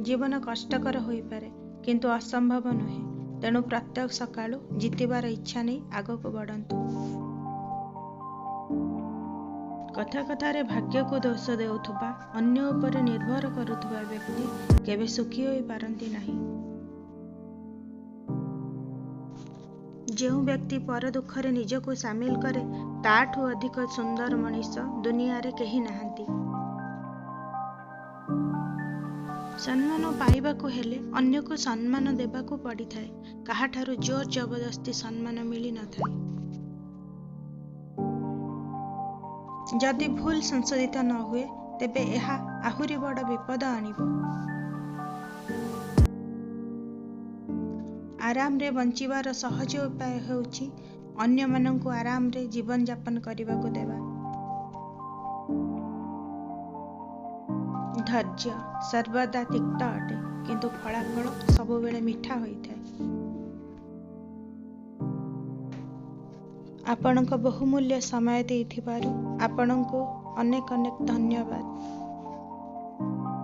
जीवन कष्टकर हो पारे किंतु असंभव नुहे। तेणु प्रत्येक सकाळू जितिबार इच्छा नहीं आग को बढ़ंतु। कथा कथारे भाग्य को दोष देउथुबा अन्य उपरे निर्भर करुथुबा व्यक्ति केबे सुखी होई पारंती नहीं। जो व्यक्ति पर दुखरे निजको सामिल करे ताठू अधिक सुंदर मनीष दुनिया रे केही नाहंती। सम्मान पाइबाकू हेले अन्य को सम्मान देबाकू पड़ी थाए। काहाठारू जोर जबरदस्ती सम्मान मिली न थाए। जदि भूल संशोधित न हुए तेबे एहा आहुरी बड़ विपद आनिबो। आराम रे बंचिबार सहज उपाय हेउछि अन्य माननकु आराम रे जीवन यापन करिबाकू देबा। धैर्य सर्वदा तिक्त अटे किंतु फलाफल सबुबेले मिठा होइଥାଏ। आपणक बहुमूल्य समय देइथिबारु आपणको अनेक अनेक धन्यवाद।